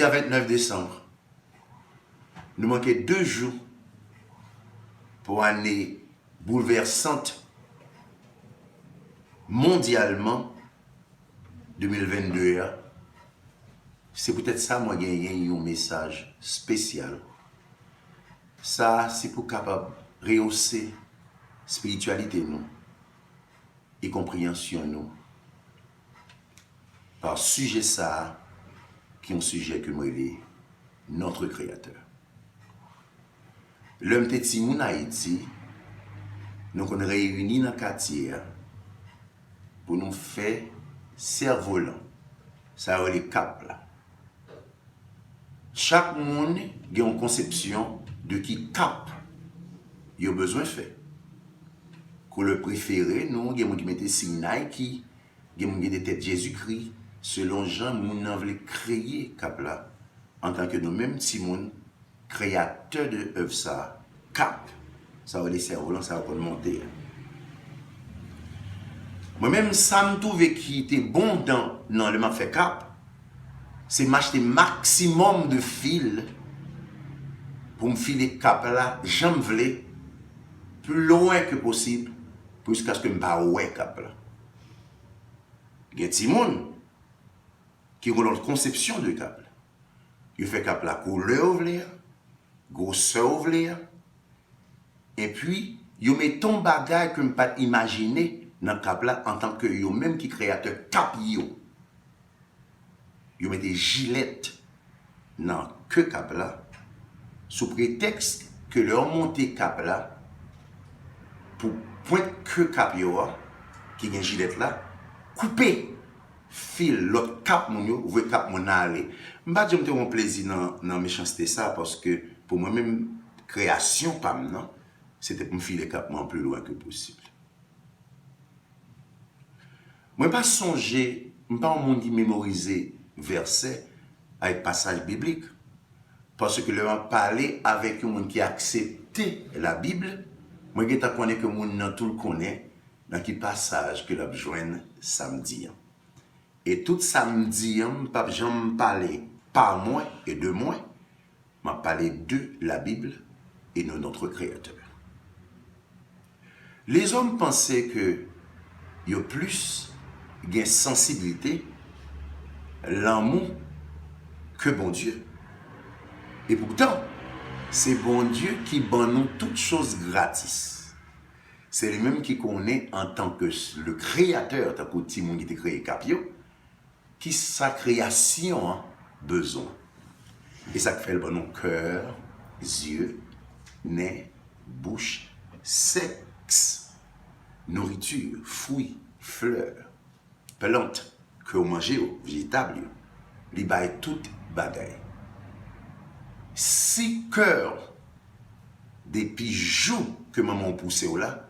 Le 29 décembre, nous manquait 2 jours pour une année bouleversante mondialement 2022. C'est peut-être ça, moi, gagner un message spécial. Ça, c'est pour capable rehausser spiritualité nous et compréhension nous. Par sujet ça, qui est un sujet que moi, il est notre Créateur. L'homme de moun Haïti, nous sommes réunis dans le quartier pour nous faire cerf-volant. Ça a les cap là. Chaque monde a une conception de qui cap il a besoin de faire. Pour le préféré, nous, il y a des gens qui mettent signe Nike, il y a des gens qui mettent Jésus-Christ, selon Jean, nous avons créé cap là, en tant que nous-mêmes, si nous créateurs de œuvre ça, cap, ça va les cerfs-volants, ça va monter. Moi-même, ça me trouve qui était bon dans le m'a fait cap, c'est m'acheter maximum de fil pour me filer cap là, j'en voulais plus loin que possible, jusqu'à ce que je ne pas ouais cap là. Il y a des gens qui ont une conception de cap là. Ils font cap la couleur ouvrière, grosseur ouvrière, et puis ils mettent ton bagage que je ne pas imaginer dans le cap là en tant que yo même qui créateur cap yo. Ils mettent des gilettes dans que cap là sous prétexte que leur montée cap là pour pointe que cap yo qui gen gilet là couper fil l'autre cap mon yo ou cap mon aller m'pa dire me un plaisir dans méchanceté ça parce que pour moi même création pas non c'était pour me filer cap mon plus loin que possible. Moi pas songer m'pas un monde qui mémoriser verset avec passage biblique parce que le m'a parler avec un monde qui a accepté la Bible. Moi, je connais que mon nan tout le connaît dans quel passage que l'a joindre samedi. Et tout samedi, pas j'en parler par moi et de moi, m'a parlé de la Bible et de notre Créateur. Les hommes pensaient que y a plus de sensibilité, l'amour que bon Dieu. Et pourtant, c'est bon Dieu qui donne nous toutes choses gratis. C'est lui-même qui connaît en tant que le créateur, tant que petit monde qui était créé Capio, qui sa création a besoin. Et ça fait le bon cœur, yeux, nez, bouche, sexe, nourriture, fruits, fleurs, plantes, que vous mangez, végétables, li bail toute bagaille. Si cœur des pigeons que maman poussé là,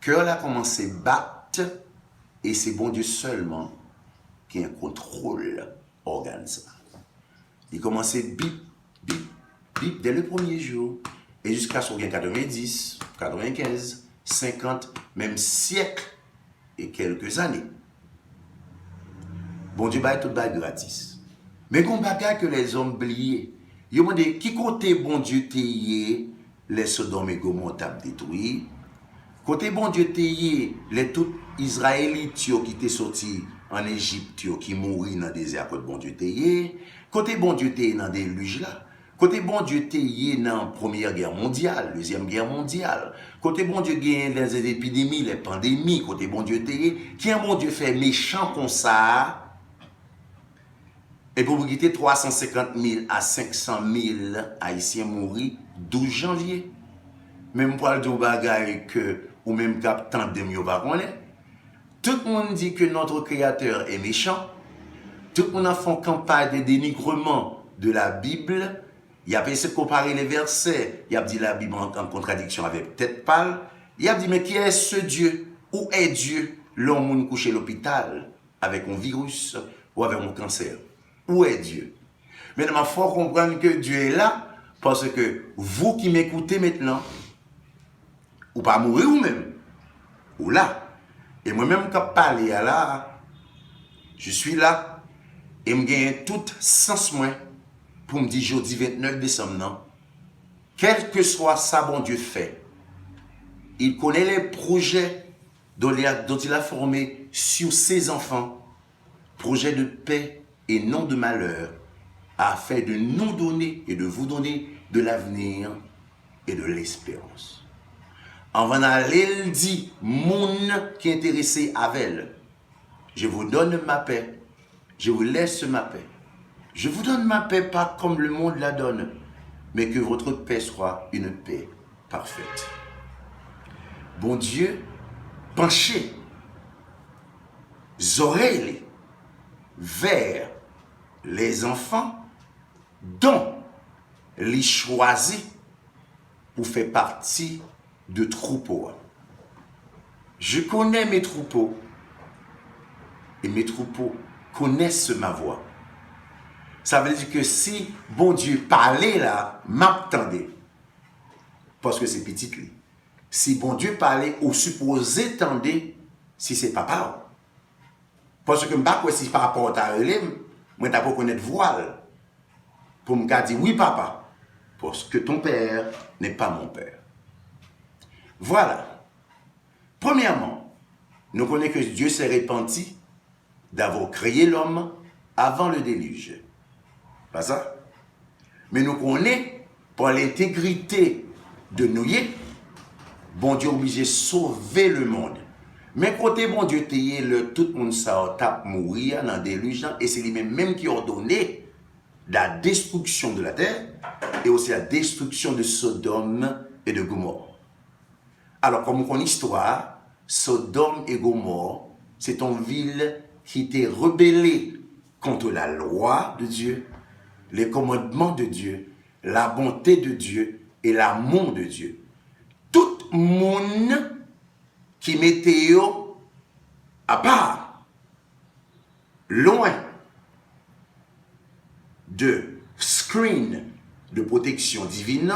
cœur là commencé à battre et c'est bon Dieu seulement qui a un contrôle organe ça. Il commençait bip bip bip dès le premier jour et jusqu'à ce qu'il y ait 90, 95, 50, même siècle et quelques années. Bon Dieu bail tout bail gratis. Mais qu'on bagaille que les hommes oubliés. Ils m'ont dit, qui côté bon Dieu t'ayé, les Sodome et Gomorrhe t'a détruit. Côté bon Dieu t'ayé, les tout Israélites qui étaient sortis en Égypte, qui mourent dans le désert, côté bon Dieu t'ayé. Côté bon Dieu t'ayé dans des déluge là. Côté bon Dieu t'ayé dans la Première Guerre mondiale, Deuxième Guerre mondiale. Côté bon Dieu gagne les épidémies, les pandémies. Côté bon Dieu t'ayé, qui un bon Dieu fait méchant comme ça. Et pour vous quitter 350 000 à 500 000 Haïtiens mourir 12 janvier. Même pour le bagage que ou même cap tant de mieux pas connaître. Tout le monde dit que notre créateur est méchant. Tout le monde a fait campagne de dénigrement de la Bible. Il a essayé de comparer les versets. Il a dit la Bible en contradiction avec tête pâle. Il a dit mais qui est ce Dieu? Où est Dieu? L'homme couché à l'hôpital avec un virus ou avec un cancer. Où est Dieu? Maintenant, il faut comprendre que Dieu est là parce que vous qui m'écoutez maintenant, ou pas mourir ou même, ou là. Et moi-même, quand je parle là, je suis là et je gagne tout sens moins pour me dire jeudi 29 décembre, non? Quel que soit ça, bon Dieu fait, il connaît les projets dont il a formé sur ses enfants, projets de paix et non de malheur, afin de nous donner et de vous donner de l'avenir et de l'espérance. En venant aller, il dit, moun qui est intéressé avec elle, je vous donne ma paix, je vous laisse ma paix. Je vous donne ma paix pas comme le monde la donne, mais que votre paix soit une paix parfaite. Bon Dieu, penchez les oreilles vers les enfants dont les choisis pour faire partie de troupeaux. Je connais mes troupeaux et mes troupeaux connaissent ma voix. Ça veut dire que si bon Dieu parlait là, m'attendait. Parce que c'est petit lui. Si bon Dieu parlait, ou supposé tendait, si c'est papa. Parce que je si par rapport à elle, moi je pas connaître voile. Pour me dire oui papa. Parce que ton père n'est pas mon père. Voilà. Premièrement, nous connaissons que Dieu s'est repenti d'avoir créé l'homme avant le déluge. Pas ça? Mais nous connaissons, par l'intégrité de nous, bon Dieu obligé de sauver le monde. Mais côté bon Dieu, tout le monde ça tape mourir dans le déluge, et c'est lui-même qui a ordonné la destruction de la terre et aussi la destruction de Sodome et de Gomorrhe. Alors, comme on connaît l'histoire, Sodome et Gomorrhe, c'est une ville qui était rebellée contre la loi de Dieu, les commandements de Dieu, la bonté de Dieu et l'amour de Dieu. Tout le monde qui mettait à part, loin de screen de protection divine,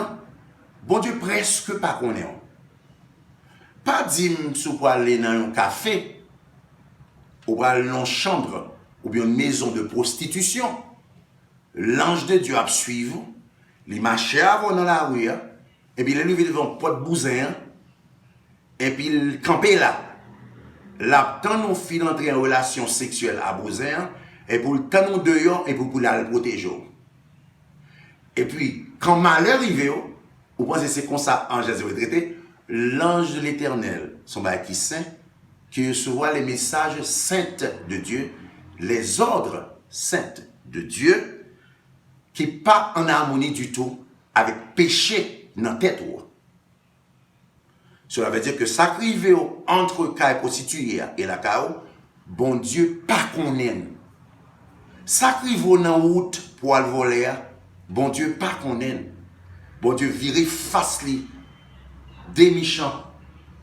bon Dieu presque pas connaît. Pas dire si vous aller dans un café, ou aller dans une chambre, ou bien une maison de prostitution. L'ange de Dieu a suivi, il marchait avant dans la rue, et puis il est levé devant un pot de bousin, et puis il campait là. Là, tant nous filles d'entrer en relation sexuelle à bousin, et pour le temps nous dehors, et pour la protéger. Et puis, quand malheur arrive, vous pensez que c'est comme ça, ange de retraité, l'ange de l'Éternel, son bâti saint, qui reçoit les messages saints de Dieu, les ordres saints de Dieu, qui pas en harmonie du tout avec péché dans la tête. Cela veut dire que ça arrive entre caille prostituée et la cao, bon Dieu pas qu'on aime. Ça arrive dans la route pour aller voler, bon Dieu pas qu'on aime. Bon Dieu virer face li des méchants,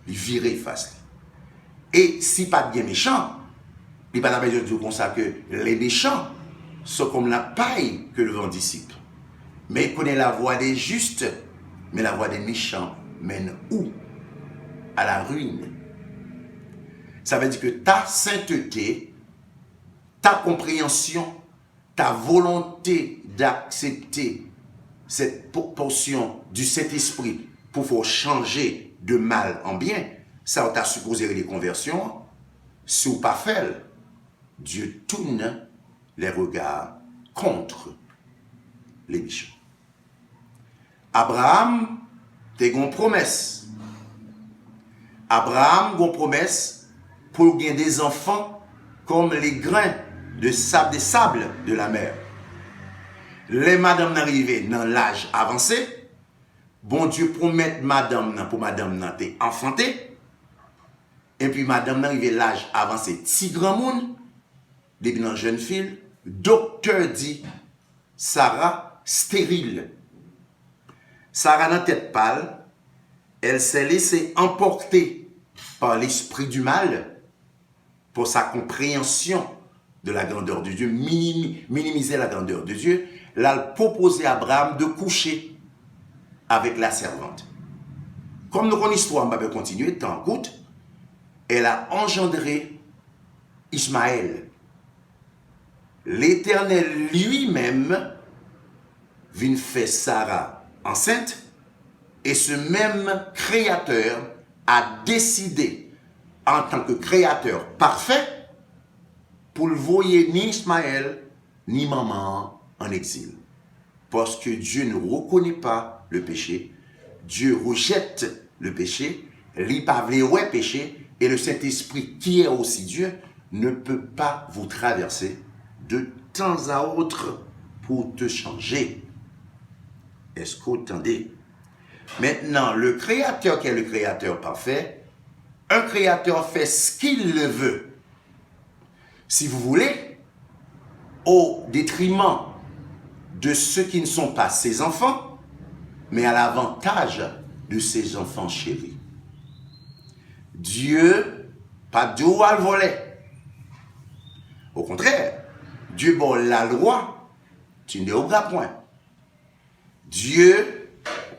il virer face li. Et si pas bien méchant, il pas besoin de dire comme ça que les méchants sont comme la paille que le vent dissipe. Mais il connaît la voie des justes, mais la voie des méchants mène où? À la ruine. Ça veut dire que ta sainteté, ta compréhension, ta volonté d'accepter cette portion du Saint-Esprit pour faire changer de mal en bien, ça t'a supposé des conversions. Si ou pas fait, Dieu tourne les regards contre les méchants. Abraham, t'es une promesse. Abraham, une promesse pour gagner des enfants comme les grains de sable, des sables de la mer. Les madames n'arrivent dans l'âge avancé, bon Dieu promet madame pour madame n'a été enfantée, et puis madame n'arrive l'âge avancé, si grand monde, depuis dans jeune fille, docteur dit Sarah stérile. Sarah n'a tête pâle, elle s'est laissée emporter par l'esprit du mal pour sa compréhension de la grandeur de Dieu, minimiser la grandeur de Dieu. Elle a proposé à Abraham de coucher avec la servante. Comme nous connaissons l'histoire, on va continuer, tant coûte, elle a engendré Ismaël. L'Éternel lui-même vient faire Sarah enceinte, et ce même créateur a décidé, en tant que créateur parfait, pour le voyer ni Ismaël, ni maman en exil. Parce que Dieu ne reconnaît pas le péché, Dieu rejette le péché, il pas ouais péché, et le Saint-Esprit, qui est aussi Dieu, ne peut pas vous traverser de temps à autre pour te changer. Est-ce que vous entendez? Maintenant, le Créateur qui est le Créateur parfait, un Créateur fait ce qu'il le veut. Si vous voulez, au détriment de ceux qui ne sont pas ses enfants, mais à l'avantage de ses enfants chéris. Dieu, pas Dieu à le voler. Au contraire, Dieu bon la loi, tu ne l'auras point. Dieu,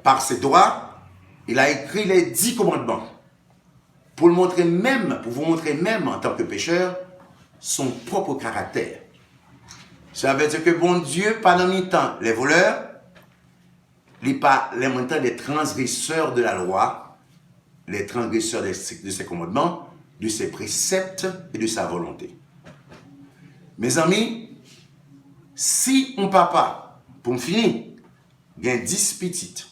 par ses droits, il a écrit les 10 commandements pour le montrer même, pour vous montrer même en tant que pécheur, son propre caractère. Ça veut dire que bon Dieu, pendant le temps, les voleurs, les mêmes temps les transgresseurs de la loi, les transgresseurs de ses commandements, de ses préceptes et de sa volonté. Mes amis, si on papa, pour me finir, il y a 10 petites,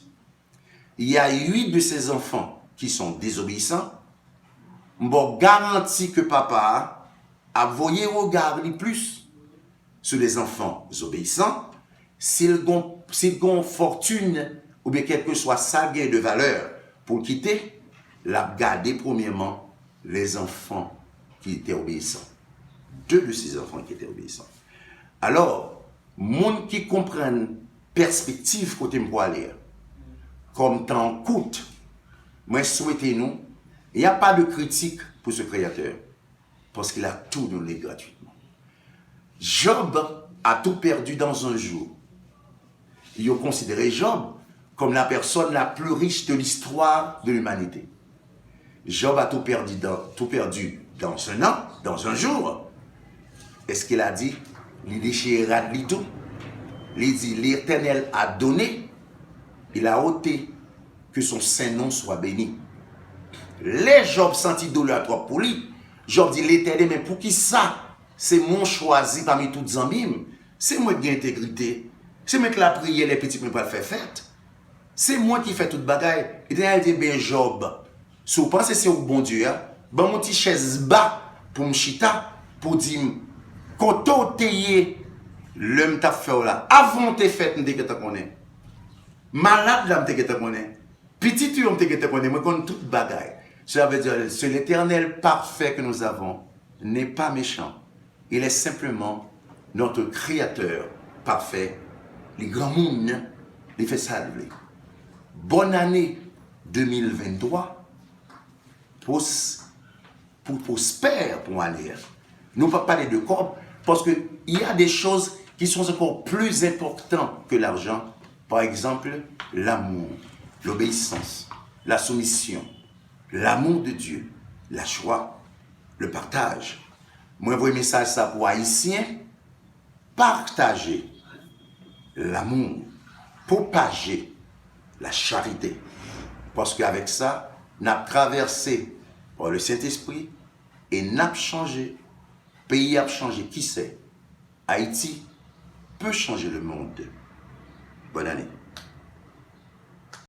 il y a 8 de ses enfants qui sont désobéissants, je garantis que papa a voyé regarder plus sur les enfants obéissants, s'ils ont fortune ou bien quelque soit sa gain de valeur pour quitter, l'a garder premièrement les enfants qui étaient obéissants. 2 de ces enfants qui étaient obéissants. Alors, monde qui comprennent perspective côté moi aller, comme temps coûte, moi souhaitez-nous, il n'y a pas de critique pour ce créateur, parce qu'il a tout donné gratuitement. Job a tout perdu dans un jour. Ils ont considéré Job comme la personne la plus riche de l'histoire de l'humanité. Job a tout perdu dans un an, dans un jour. Est-ce qu'il a dit? Il déchirera de tout. Il dit, l'Éternel a donné, il a ôté, que son saint nom soit béni. Les Job sentit douleur trop pour lui. Job dit, l'Éternel, mais pour qui ça? C'est mon choisi parmi toutes les amis. C'est moi qui ai intégrité. C'est moi qui la prié, les petits pour le faire fête. C'est moi qui fais toute bagaille. L'Éternel dit, ben Job, si vous pensez que c'est au bon Dieu, ben mon petit chaise bas pour me chita, pour dire, quand tu l'homme t'a fait là, avant tes fêtes, nous te connais. Malade là, nous te connais. Petit tu te connais, moi connais toute bagaille. Cela veut dire, c'est l'Éternel parfait que nous avons n'est pas méchant. Il est simplement notre Créateur parfait. Les grands mondes, il fait ça. Bonne année 2023 pour prospère pour aller. Nous ne pouvons pas parler de corps parce qu'il y a des choses qui sont encore plus importantes que l'argent. Par exemple, l'amour, l'obéissance, la soumission, l'amour de Dieu, la joie, le partage. Moi, je veux un message ça pour Haïtiens. Partager l'amour, propager la charité. Parce qu'avec ça, nous avons traversé par le Saint-Esprit et nous avons changé. Le pays a changé. Qui sait? Haïti peut changer le monde. Bonne année.